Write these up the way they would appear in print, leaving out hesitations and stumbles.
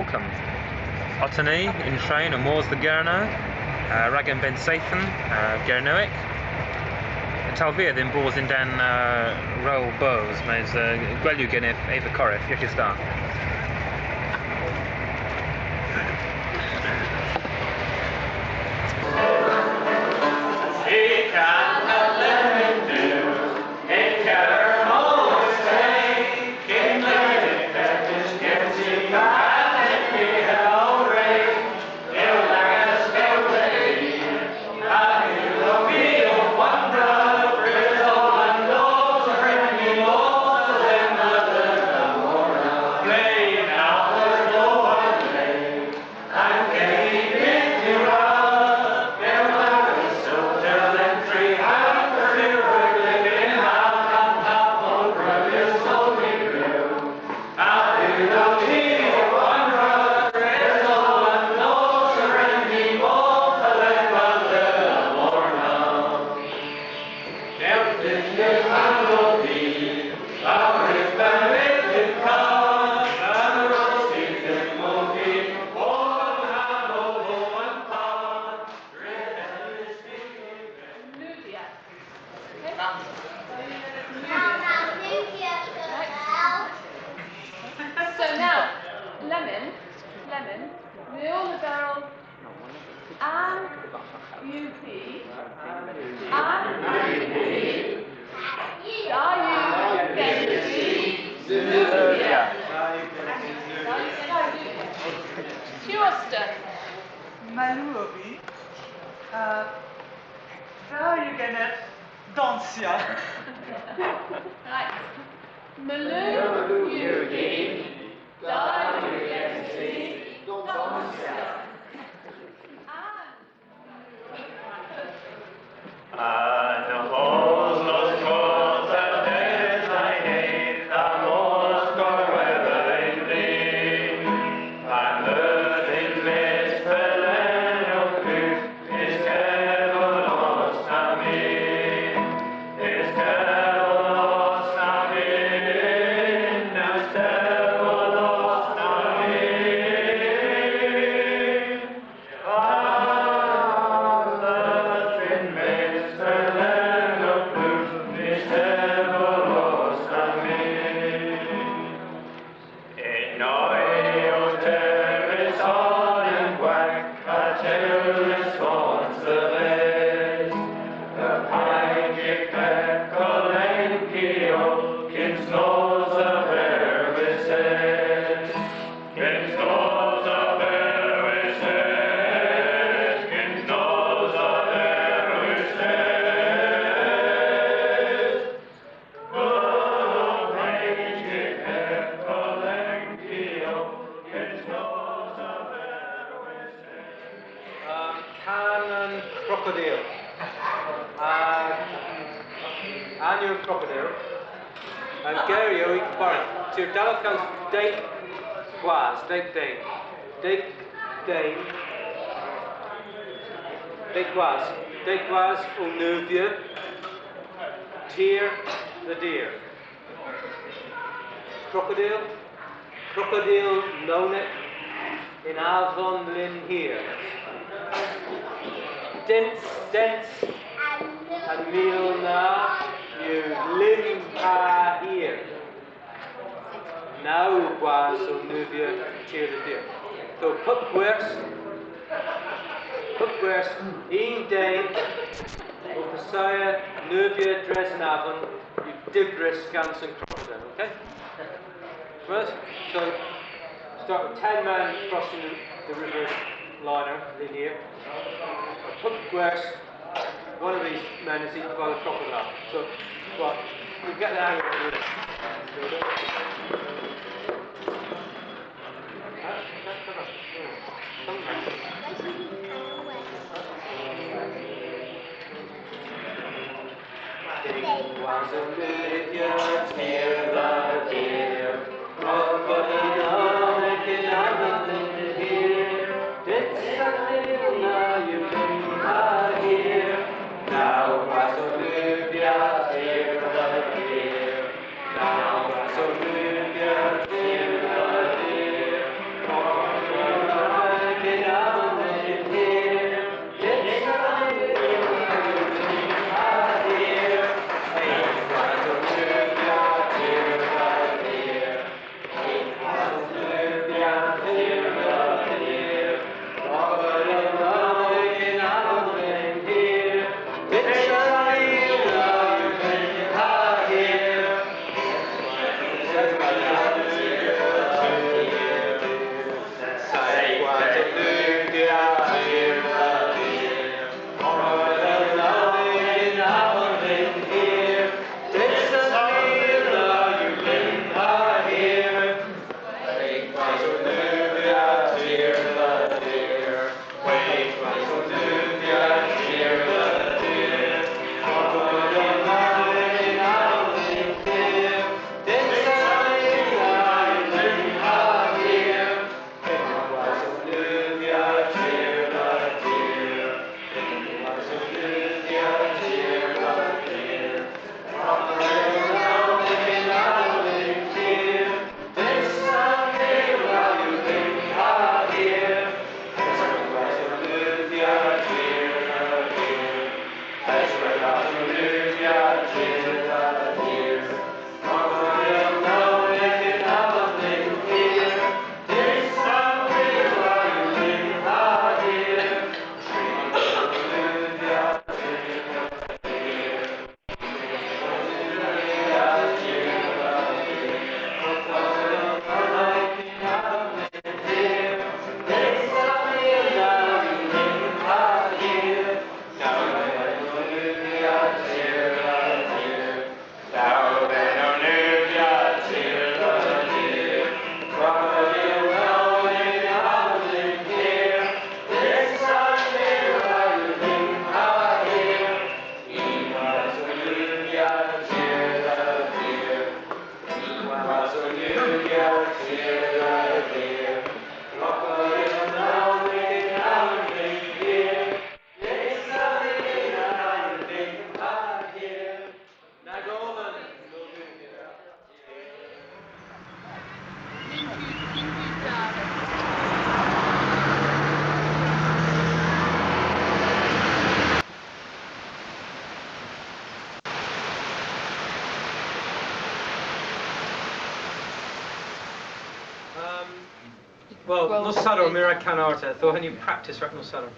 welcome. Ottomma in train and Moors the Gernewek, Ragan Bennseythun Gernewek. Talvia then bros in dan roll bows, mas gwelw gennych Eva Corrif, yw'ch chi start. Malou George. Right. Malou George. Crocodile. Gario ik bar. Tir dalkans date was, date dane. Date was onuvia. Tir the deer. Crocodile nonet in avon lin here. Dense and meal na. You lim here. Now was on Nubia cheer the deer. So put gwrys, een day, of Messiah, Nubia, Dresnavon, you dibris, gans and crocodile, okay? Right? So start with 10 men crossing the river liner, linear. Put gwrys. One of these men is eaten by the crocodile. So, well, we get the hang of it. Was a million tear the deer, crocodile making everything here. It's something now you can hear. Now was Olympia, tear the deer. Now was Olympia, tear the deer. Well, no sadder, mir I can art though when you practice right no sadder.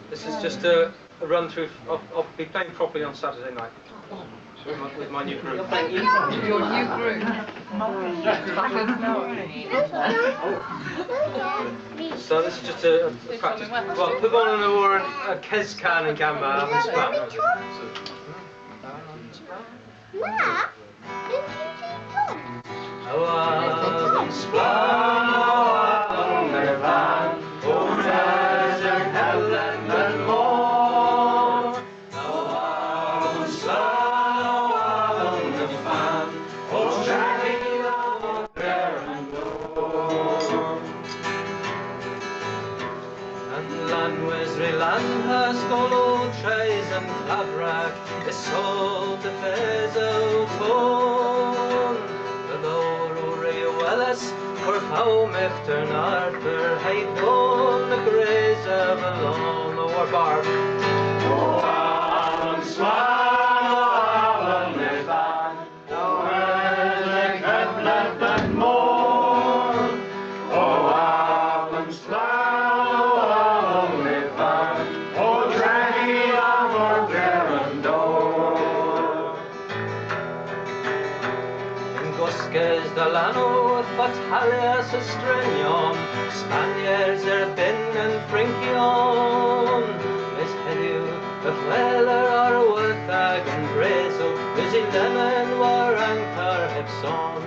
This is just a run through. I'll be playing properly on Saturday night with my new group. Your new group. So this is just a practice. Well, put on an or a Keskan and Gamma and spam. The soul the bezo ton the lower wellas for how mefter Arthur hay done the grace of a long or bark. Alias Estrenion, Spaniards Ben and Frankion, Miss Helu, the Feller are worth and Brezo, Busy Lemon war Ankar Epson.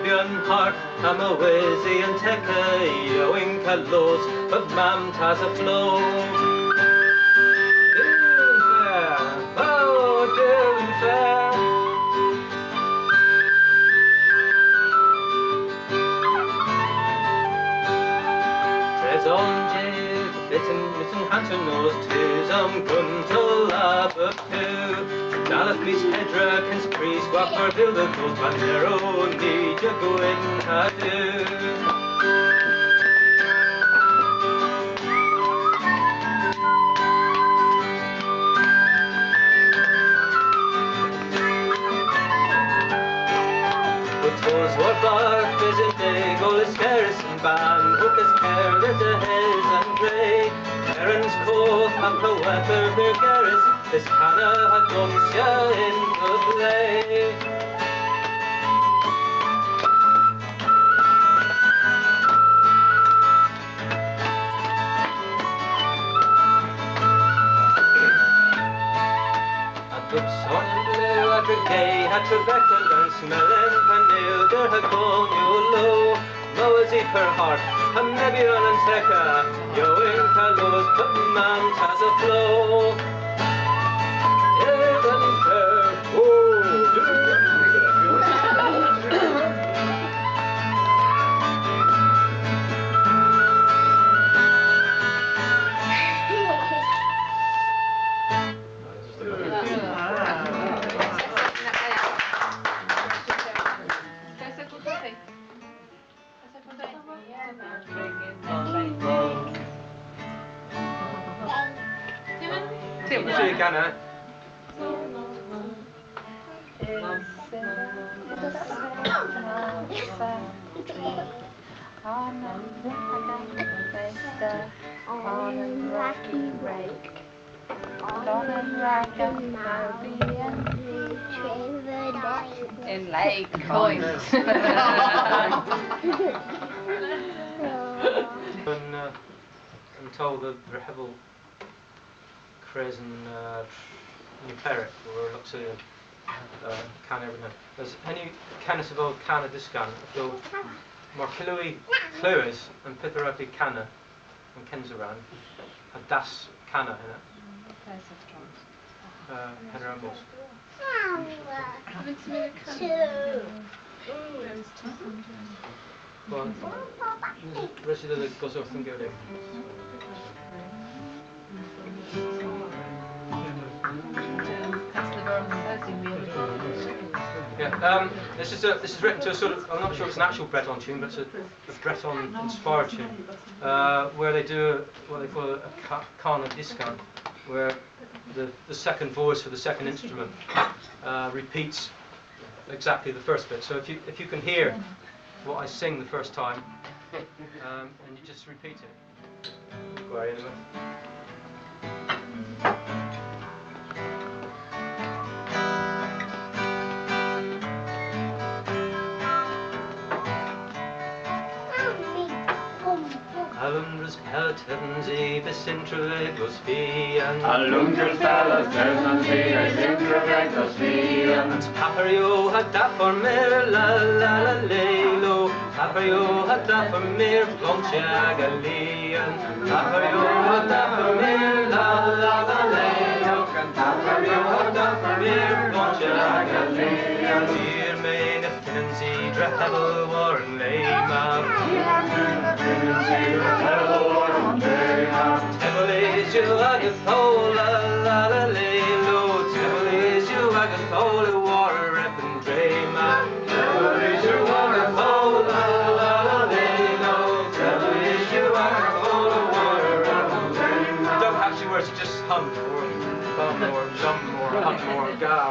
Nubian heart, I'm a wizzy and techy, Hykka Lawson, but mam has a flow. Listen, Hansen knows tis guntal above two. Dallas meets Hedra, Kens Priest, Guapar, Vilda, Gold, Bandero, need you go in, hadu. Toes war bark, busy day, goal is garrison band, hook is care, there's a haze and grey. Aaron's coat, and the weather, their garris, this canna had guns ya in the play. Gay, had Trebeckel and smelling, and nail there had gone you low. Mosey per heart, and maybe on and Hykka, Hykka Lawson, but man has a flow. See you, Ganna. In lake coins. I'm told that Rehevel Cres and Perrick were lots of can every night. There's any canis of old canna discan, though Markilui Clues and Pitherapi canna and Kenzaran had das canna in it. Henramos. Well, the rest of the goes off and go there. Yeah, this is written to a sort of, I'm not sure it's an actual Breton tune, but it's a Breton inspired tune, where they do what they call a carna discan, where the second voice for the second instrument repeats exactly the first bit. So if you can hear what I sing the first time, and you just repeat it. Right, anyway. Alundras pelatons ebis intravegus vian. Alundras pelatons ebis intravegus vian. And Papario had that for mir la la la lelo. Papario had that for mir blonchagalian. Papario had that for mir la la la lelo. Papario had that for mir blonchagalian. Dear main of Finnancy, Drehevel war and Lema. Tebble is you Agathola, la la lelo. Tebble is you Agathola, war rep and drama. Tebble is you Agathola, la la lelo. Tebble is you Agathola, war rep and drama. Don't have to words, just hum or bum or jump or hum or gow.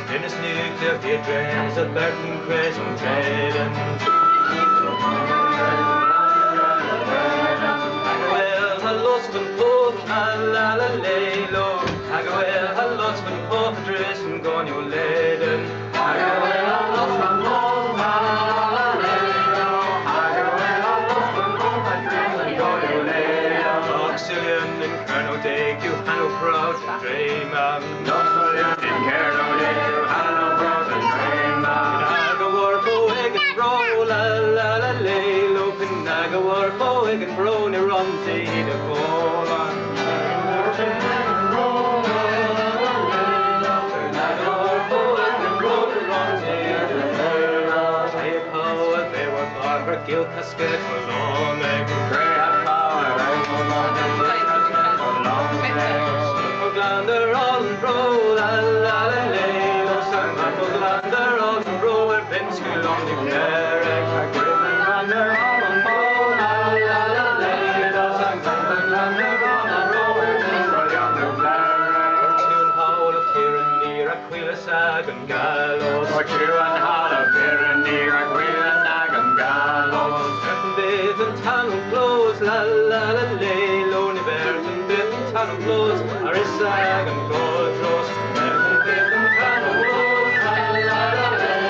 In his nuclear theatres, a Burton Crescent Traden. Hagawell, ha lost and poth, la la la lelo. Hagawell, ha lost and poth, dress and gone you laden. Hagawell, ha lost and poth, la la la lelo. Hagawell, ha lost and poth, dress and gone you laden. Auxilian and Colonel Dake, you Hanno proud and dream. Auxilian and Colonel Dake. Nagawarpo, Egan Brony, Ronzi, the Golan. Gil casket for long leg, great power, Glander on bro, la la la la, San Glander on bro, and Bennseythun on the Gernewek, Glander on bro, la la la la, San Glander on bro, and Bennseythun on the Gernewek. Tune hall of Tyranny, Aquila Sagan Gallows, or Tune hall of Tyranny, Aquila Sagan Gallows. Bennseythun close, la la la lay, lonely Bennseythun close, Arissa and Goldros. Bennseythun close, la la la lay,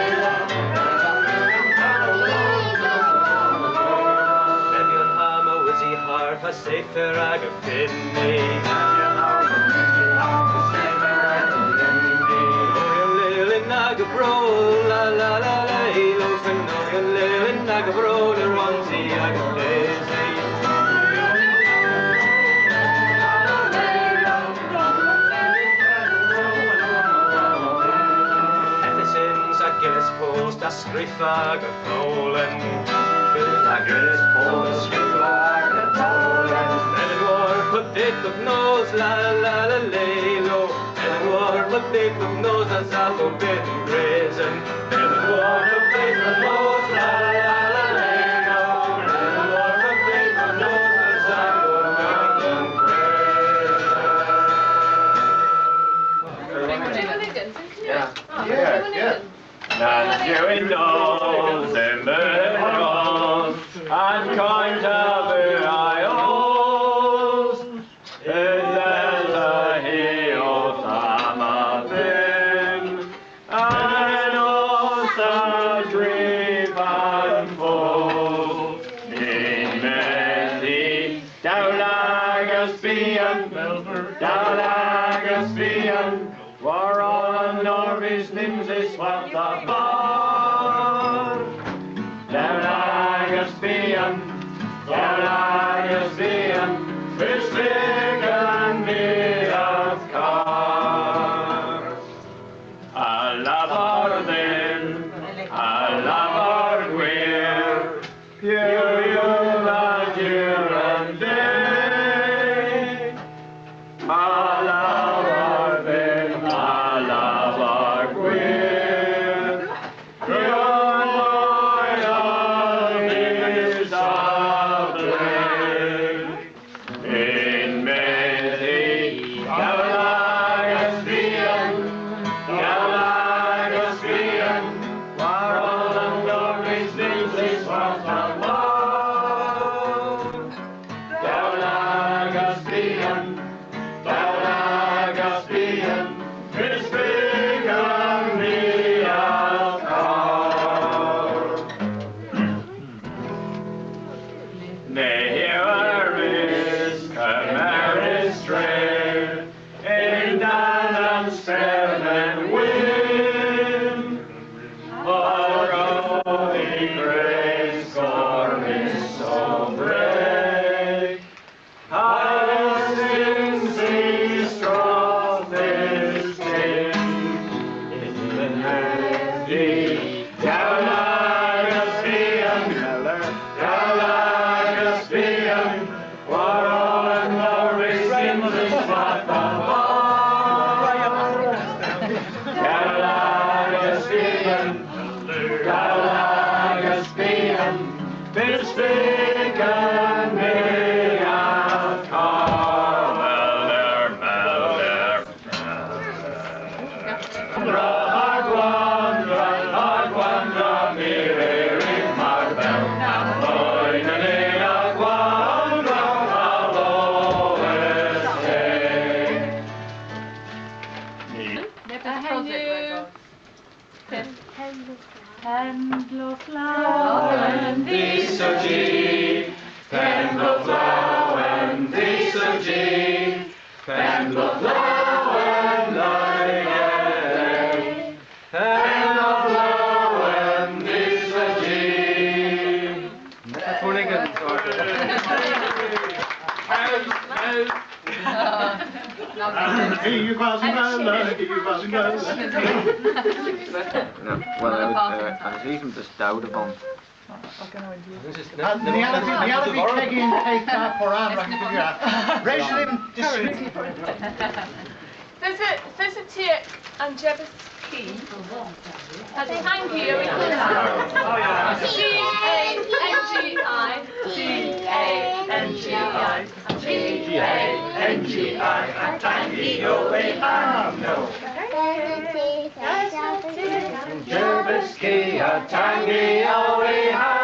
Nebion Hama, Wizzy Harp, a safer ag of Finney. Nagabro, la la la lay, Locan, Lil Nagabro, the Ronzi, Agapesi. Etisins, a Gillis post, a Scriffag, a Folan. A Gillis post, Scriffag, a Folan. And it war, a bit of nose, la la la lay, low. A bit of nose as out of bed and brazen. Then a bit of nose, la la la la. A bit of nose as out of bed and brazen. Yeah. That's you nose and nose and kind of war on Norby's Nimsys what the bar. Down fish big and me of car. I love our then, I love our weir, you love year and day. I love our then, I love our queer. Your loyalty is a blade. In Matthi Clarke, war all and glory's names is what the Lord. It's big on me of car. There is a marriage stray in down stern and wind. For holy grace, scorn is so brave. I synsys strong this day. In the Matthi Clarke, war all and glory sins is what the It's big and me of car. Agwandra, mirror marbel. Loinen agwandra, lowest day. Pendloflauen, Visogi, Pendloflauen, Visogi, Pendloflauen, Lannvyghal, Pendloflauen, Visogi. You Quasimodo, you Quasimodo. No, wel, a ddim just dawd y bont. The Alabi Peggy and Kate Poran Regilim There's a tick and Jebus key. As a thank you, we call it G-A-N-G-I. G-A-N-G-I and Tangy O-A-M-No. Jerbis key a Tangy O-A-M.